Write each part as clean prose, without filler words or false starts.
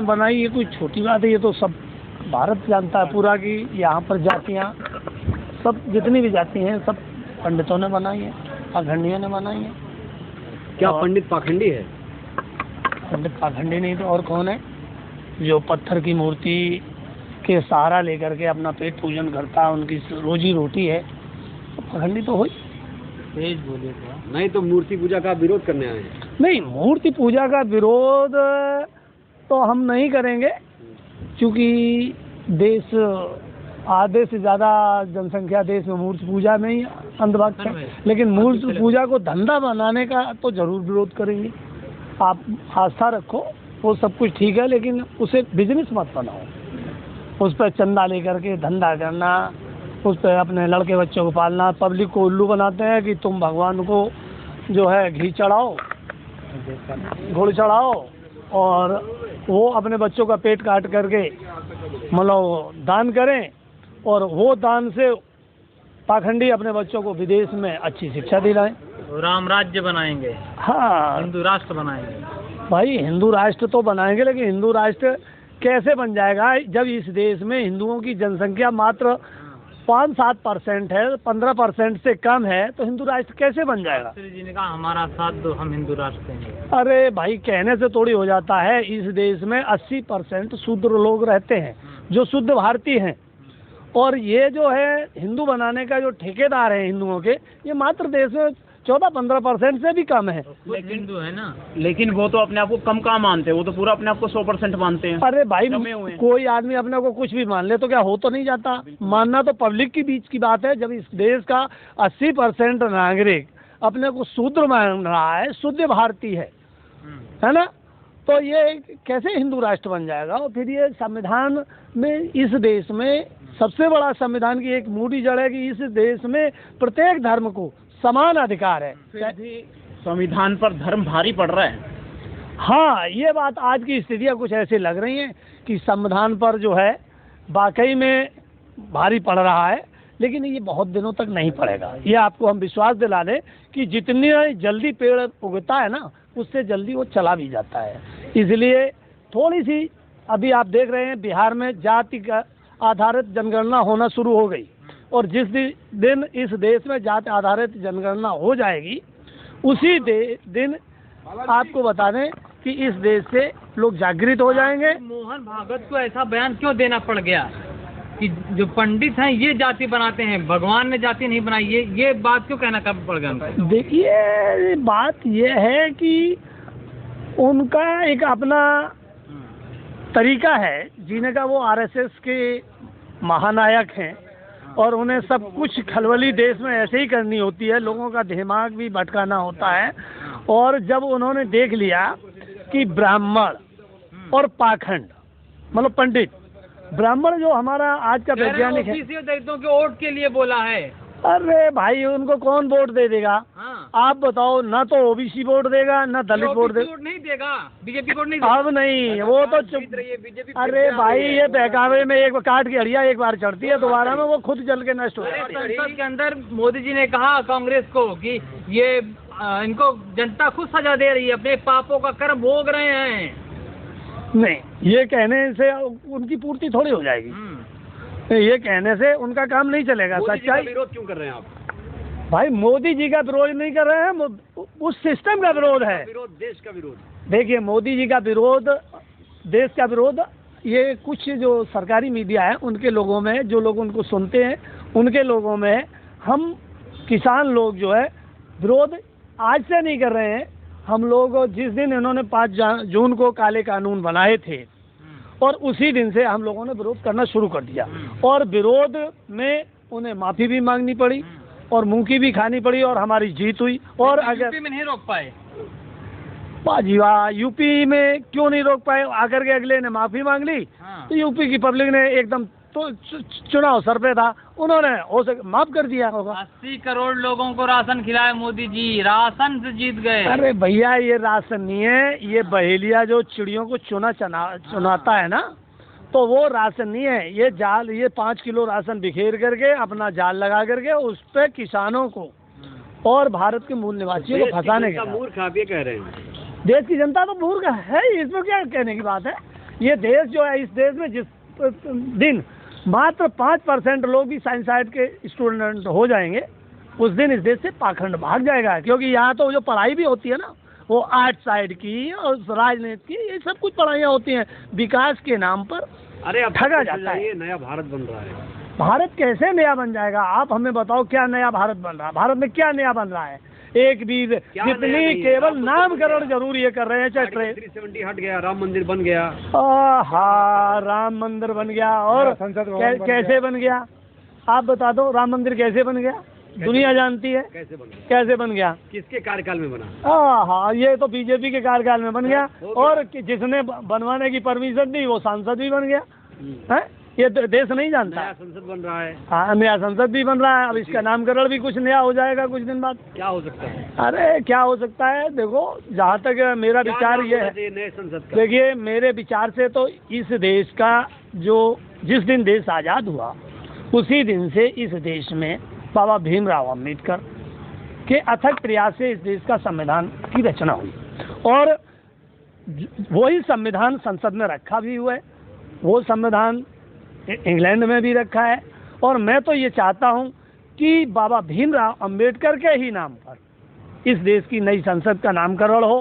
बनाई, ये कोई छोटी बात है। ये तो सब भारत जानता है पूरा कि यहाँ पर जातियाँ सब जितनी भी जाति हैं सब पंडितों ने बनाई है, पाखंडियों ने बनाई है। क्या पंडित पाखंडी है? पंडित पाखंडी नहीं तो और कौन है? जो पत्थर की मूर्ति के सहारा लेकर के अपना पेट पूजन करता है, उनकी रोजी रोटी है, तो पाखंडी तो हो ही। तेज बोले नहीं तो मूर्ति पूजा का विरोध करने आए हैं? नहीं, मूर्ति पूजा का विरोध तो हम नहीं करेंगे, क्योंकि देश आधे से ज़्यादा जनसंख्या देश में मूर्ति पूजा में ही अंधभक्त है। लेकिन मूर्ति पूजा को धंधा बनाने का तो जरूर विरोध करेंगे। आप आस्था रखो, वो सब कुछ ठीक है, लेकिन उसे बिजनेस मत बनाओ। उस पर चंदा लेकर के धंधा करना, उस पर अपने लड़के बच्चों को पालना, पब्लिक को उल्लू बनाते हैं कि तुम भगवान को जो है घी चढ़ाओ, गुड़ चढ़ाओ, और वो अपने बच्चों का पेट काट करके मतलब दान करें, और वो दान से पाखंडी अपने बच्चों को विदेश में अच्छी शिक्षा दिलाएं। राम राज्य बनाएंगे, हाँ, हिंदू राष्ट्र बनाएंगे। भाई हिंदू राष्ट्र तो बनाएंगे, लेकिन हिंदू राष्ट्र कैसे बन जाएगा जब इस देश में हिंदुओं की जनसंख्या मात्र 5-7% है, 15% से कम है, तो हिंदू राष्ट्र कैसे बन जाएगा? जी ने कहा हमारा साथ दो, हम हिंदू राष्ट्र देंगे। अरे भाई, कहने से थोड़ी हो जाता है। इस देश में 80% शूद्र लोग रहते हैं जो शुद्ध भारतीय हैं, और ये जो है हिंदू बनाने का जो ठेकेदार है हिंदुओं के, ये मात्र देश में 14-15% से भी कम है। लेकिन हिंदू है ना, लेकिन वो तो अपने आप को कम कहाँ मानते हैं, वो तो पूरा अपने आप को 100% मानते हैं। अरे भाई, कोई आदमी अपने को कुछ भी मान ले तो क्या हो तो नहीं जाता? मानना तो पब्लिक के बीच की बात है। जब इस देश का 80% नागरिक अपने को शूद्र मान रहा है, शुद्ध भारतीय है ना, तो ये कैसे हिंदू राष्ट्र बन जाएगा? और फिर ये संविधान में, इस देश में सबसे बड़ा संविधान की एक मूडी जड़ है कि इस देश में प्रत्येक धर्म को समान अधिकार है। फिर भी संविधान पर धर्म भारी पड़ रहा है। हाँ, ये बात आज की स्थितियाँ कुछ ऐसी लग रही हैं कि संविधान पर जो है वाकई में भारी पड़ रहा है, लेकिन ये बहुत दिनों तक नहीं पड़ेगा। ये आपको हम विश्वास दिला दें कि जितनी जल्दी पेड़ उगता है ना, उससे जल्दी वो चला भी जाता है। इसलिए थोड़ी सी अभी आप देख रहे हैं बिहार में जाति का आधारित जनगणना होना शुरू हो गई, और जिस दिन इस देश में जाति आधारित जनगणना हो जाएगी, उसी दिन आपको बता दें कि इस देश से लोग जागृत हो जाएंगे। मोहन भागवत को ऐसा बयान क्यों देना पड़ गया कि जो पंडित हैं ये जाति बनाते हैं, भगवान ने जाति नहीं बनाई? ये बात क्यों कहना कब पड़ गया? देखिए, बात ये है कि उनका एक अपना तरीका है जीने का। वो आरएसएस के महानायक हैं, और उन्हें सब कुछ खलबली देश में ऐसे ही करनी होती है, लोगों का दिमाग भी भटकाना होता है। और जब उन्होंने देख लिया कि ब्राह्मण और पाखंड, मतलब पंडित, ब्राह्मण जो हमारा आज का वैज्ञानिक है, दलितों के वोट के लिए बोला है। अरे भाई, उनको कौन वोट दे देगा? हाँ। आप बताओ, ना तो ओबीसी वोट देगा, ना दलित वोट देगा। नहीं देगा, बीजेपी वोट नहीं देगा। अब नहीं, वो तो चुप। अरे भाई, ये बहकावे में एक काट की हड़िया एक बार चढ़ती है, दोबारा में वो खुद जल के नष्ट हो जाती है। संसद के अंदर मोदी जी ने कहा कांग्रेस को कि ये इनको जनता खुद सजा दे रही है, अपने पापों का कर्म भोग रहे हैं। नहीं, ये कहने से उनकी पूर्ति थोड़ी हो जाएगी। ये कहने से उनका काम नहीं चलेगा। सच्चाई विरोध क्यों कर रहे हैं आप? भाई, मोदी जी का विरोध नहीं कर रहे हैं, उस सिस्टम का विरोध है। देश का विरोध। देखिए, मोदी जी का विरोध, देश का विरोध, ये कुछ जो सरकारी मीडिया है उनके लोगों में, जो लोग उनको सुनते हैं उनके लोगों में, हम किसान लोग जो है विरोध आज से नहीं कर रहे हैं। हम लोग जिस दिन इन्होंने 5 जून को काले कानून बनाए थे, और उसी दिन से हम लोगों ने विरोध करना शुरू कर दिया, और विरोध में उन्हें माफ़ी भी मांगनी पड़ी और मुंह की भी खानी पड़ी, और हमारी जीत हुई। और अगर यूपी में नहीं रोक पाए, बाजी वाह, यूपी में क्यों नहीं रोक पाए? आकर के अगले ने माफ़ी मांग ली। हाँ। तो यूपी की पब्लिक ने एकदम, तो चुनाव सर पे था, उन्होंने हो सके माफ कर दिया होगा। 80 करोड़ लोगों को राशन खिलाया मोदी जी, राशन से जीत गए। अरे भैया, ये राशन नहीं है, ये बहेलिया जो चिड़ियों को चुनाता है ना, तो वो राशन नहीं है, ये जाल। ये 5 किलो राशन बिखेर करके अपना जाल लगा करके उस पे किसानों को और भारत के मूल निवासियों को फंसाने का। मूर्ख आप ये कह रहे हैं? देश की जनता तो मूर्ख है, इसमें क्या कहने की बात है? ये देश जो है, इस देश में जिस दिन मात्र 5% लोग भी साइंस साइड के स्टूडेंट हो जाएंगे, उस दिन इस देश से पाखंड भाग जाएगा। क्योंकि यहाँ तो जो पढ़ाई भी होती है ना, वो आर्ट साइड की और राजनीति की, ये सब कुछ पढ़ाइयाँ होती हैं, विकास के नाम पर अरे अब ठगा जाता है। ये नया भारत बन रहा है। भारत कैसे नया बन जाएगा? आप हमें बताओ, क्या नया भारत बन रहा है? भारत में क्या नया बन रहा है? एक भी जितनी केवल नामकरण जरूर ये कर रहे हैं। चाहे 370 हट गया, राम मंदिर बन गया। हाँ, राम मंदिर बन गया। और कैसे बन गया? आप बता दो, राम मंदिर कैसे बन गया? दुनिया जानती है कैसे बन गया? कैसे बन गया? किसके कार्यकाल में बना? हाँ, ये तो बीजेपी के कार्यकाल में बन गया। और जिसने बनवाने की परमिशन दी वो सांसद भी बन गया है। ये देश नहीं जानता। नया संसद बन रहा है। हाँ, नया संसद भी बन रहा है। अब इसका नामकरण भी कुछ नया हो जाएगा कुछ दिन बाद। क्या हो सकता है? अरे क्या हो सकता है? देखो, जहाँ तक मेरा विचार ये है, नए संसद का। देखिए मेरे विचार से तो इस देश का जिस दिन देश आज़ाद हुआ, उसी दिन से इस देश में बाबा भीमराव अम्बेडकर के अथक प्रयास से इस देश का संविधान की रचना हुई। और वही संविधान संसद में रखा भी हुआ है। वो संविधान इंग्लैंड में भी रखा है। और मैं तो ये चाहता हूँ कि बाबा भीमराव अम्बेडकर के ही नाम पर इस देश की नई संसद का नामकरण हो,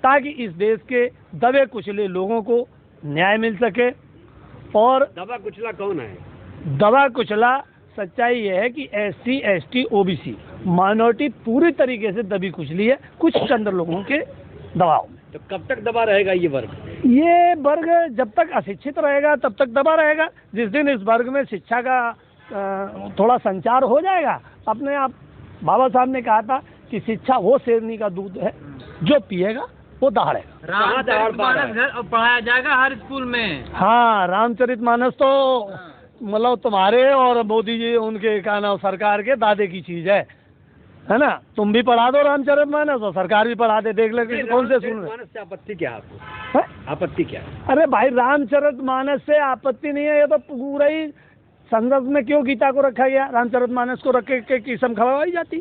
ताकि इस देश के दबे कुचले लोगों को न्याय मिल सके। और दबा कुचला कौन है? दबा कुचला सच्चाई ये है कि SC ST OBC माइनॉरिटी पूरी तरीके से दबी कुचली है कुछ चंद लोगों के दबाव में। तो कब तक दबा रहेगा ये वर्ग? ये वर्ग जब तक अशिक्षित रहेगा तब तक दबा रहेगा। जिस दिन इस वर्ग में शिक्षा का थोड़ा संचार हो जाएगा, अपने आप बाबा साहब ने कहा था कि शिक्षा वो शेरनी का दूध है, जो पिएगा वो दहाड़ेगा। रामचरितमानस पढ़ाया जाएगा हर स्कूल में। हाँ, रामचरितमानस तो मतलब तुम्हारे और मोदी जी उनके क्या नाम सरकार के दादे की चीज है ना। तुम भी पढ़ा दो रामचरितमानस और सरकार भी पढ़ा दे, देख ले कौन से सुन रहे। से आपत्ति क्या है आपको? आपत्ति क्या है? अरे भाई, रामचरितमानस से आपत्ति नहीं है। ये तो पूरा ही संसद में क्यों गीता को रखा गया? रामचरितमानस को रख के किस्म खवाई जाती।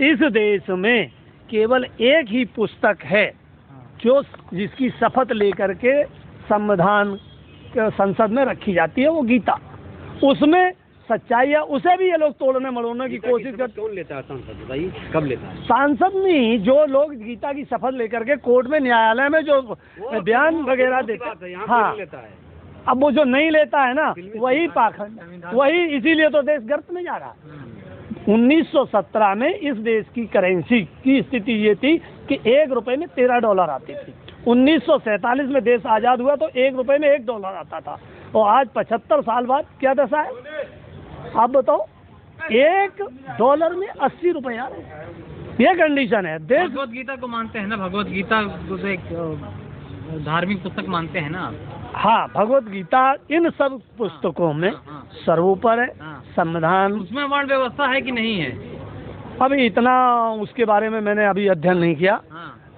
इस देश में केवल एक ही पुस्तक है जिसकी शपथ लेकर के संविधान संसद में रखी जाती है, वो गीता। उसमें सच्चाई है, उसे भी ये लोग तोड़ने मरोड़ने की कोशिश करते। कौन लेता है सांसद? बताइए, कब लेता है? सांसद नहीं, जो लोग गीता की शपथ लेकर के कोर्ट में न्यायालय में जो बयान वगैरह देते हैं। हाँ, लेता है। अब वो जो नहीं लेता है ना, वही पाखंड, वही, इसीलिए तो देश गर्त में जा रहा है। 1917 में इस देश की करेंसी की स्थिति ये थी कि $1 में $13 आती थी। 1947 में देश आज़ाद हुआ तो $1 में $1 आता था। और आज 75 साल बाद क्या दशा है? आप बताओ, $1 में $80 आ रहे हैं। ये कंडीशन है देश। भगवत गीता को मानते हैं ना? भगवत गीता को तो एक धार्मिक पुस्तक मानते हैं ना? हाँ, भगवत गीता इन सब पुस्तकों में सर्वोपर है। संविधान, उसमें वर्ण व्यवस्था है कि नहीं है? अभी इतना उसके बारे में मैंने अभी अध्ययन नहीं किया,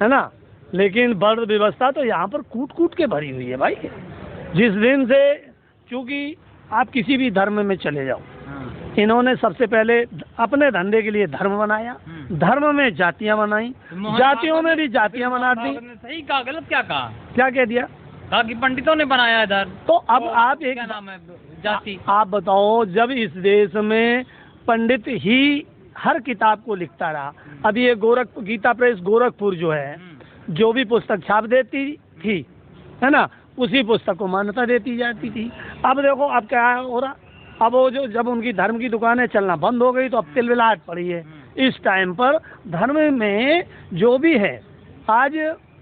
है ना। लेकिन वर्ण व्यवस्था तो यहाँ पर कूट कूट के भरी हुई है भाई। जिस दिन से, चूंकि आप किसी भी धर्म में चले जाओ, इन्होंने सबसे पहले अपने धंधे के लिए धर्म बनाया, धर्म में जातियां बनाई, जातियों में भी जातियां बना दी। सही कहा, गलत क्या कहा? क्या कह दिया? कहा कि पंडितों ने बनाया इधर। तो अब आप एक, क्या नाम है, जाति। आप बताओ, जब इस देश में पंडित ही हर किताब को लिखता रहा, अभी ये गीता प्रेस गोरखपुर जो है, जो भी पुस्तक छाप देती थी, है ना, उसी पुस्तक को मान्यता देती जाती थी। अब देखो अब क्या हो रहा, अब वो जब उनकी धर्म की दुकानें चलना बंद हो गई तो अब तिलमिलाहट पड़ी है। इस टाइम पर धर्म में जो भी है, आज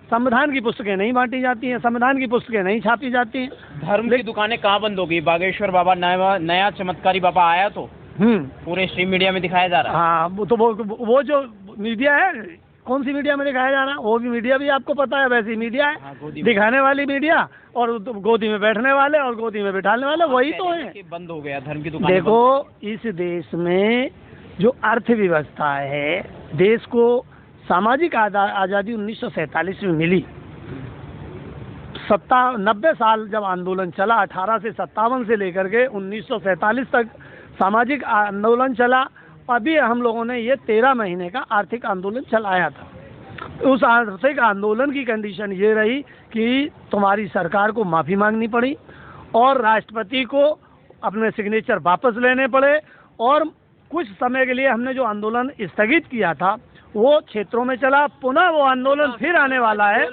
संविधान की पुस्तकें नहीं बांटी जाती हैं, संविधान की पुस्तकें नहीं छापी जाती हैं। धर्म की दुकानें कहाँ बंद हो गई? बागेश्वर बाबा नया चमत्कारी बाबा आया तो पूरे स्ट्रीम मीडिया में दिखाया जा रहा है। हाँ, वो जो मीडिया है, कौन सी मीडिया में दिखाया जा रहा है? वो भी मीडिया भी आपको पता है, वैसी मीडिया है। हाँ, दिखाने वाली मीडिया और गोदी में बैठने वाले और गोदी में बैठाने वाले, वही तो है। बंद हो गया धर्म की दुकान। देखो, इस देश में जो अर्थव्यवस्था है, देश को सामाजिक आज़ादी 1947 में मिली। 90 साल जब आंदोलन चला, 18 से 57 से लेकर के 1947 तक सामाजिक आंदोलन चला। अभी हम लोगों ने ये 13 महीने का आर्थिक आंदोलन चलाया था। उस आर्थिक आंदोलन की कंडीशन ये रही कि तुम्हारी सरकार को माफ़ी मांगनी पड़ी और राष्ट्रपति को अपने सिग्नेचर वापस लेने पड़े, और कुछ समय के लिए हमने जो आंदोलन स्थगित किया था वो क्षेत्रों में चला। पुनः वो आंदोलन फिर आने वाला है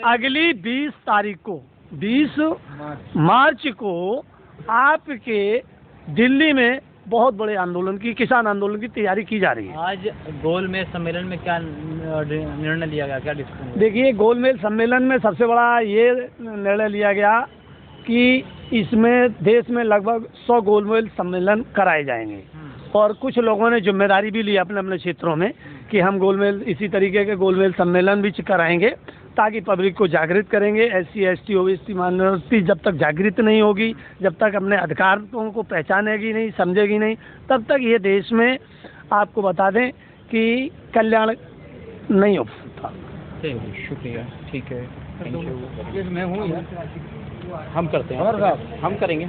अगली 20 तारीख को, 20 मार्च को आपके दिल्ली में बहुत बड़े आंदोलन की, किसान आंदोलन की तैयारी की जा रही है। आज गोलमेज सम्मेलन में क्या निर्णय लिया गया, क्या डिस्कशन? देखिए, गोलमेज सम्मेलन में सबसे बड़ा ये निर्णय लिया गया कि इसमें देश में लगभग 100 गोलमेज सम्मेलन कराए जाएंगे, और कुछ लोगों ने जिम्मेदारी भी ली अपने अपने क्षेत्रों में कि हम गोलमेज, इसी तरीके के गोलमेज सम्मेलन भी कराएंगे ताकि पब्लिक को जागृत करेंगे। SC ST OBC माइनॉरिटी जब तक जागृत नहीं होगी, जब तक अपने अधिकारों को पहचानेगी नहीं, समझेगी नहीं, तब तक ये देश में आपको बता दें कि कल्याण नहीं हो सकता। शुक्रिया, ठीक है, थैंक यू। हम करते हैं, हम करेंगे।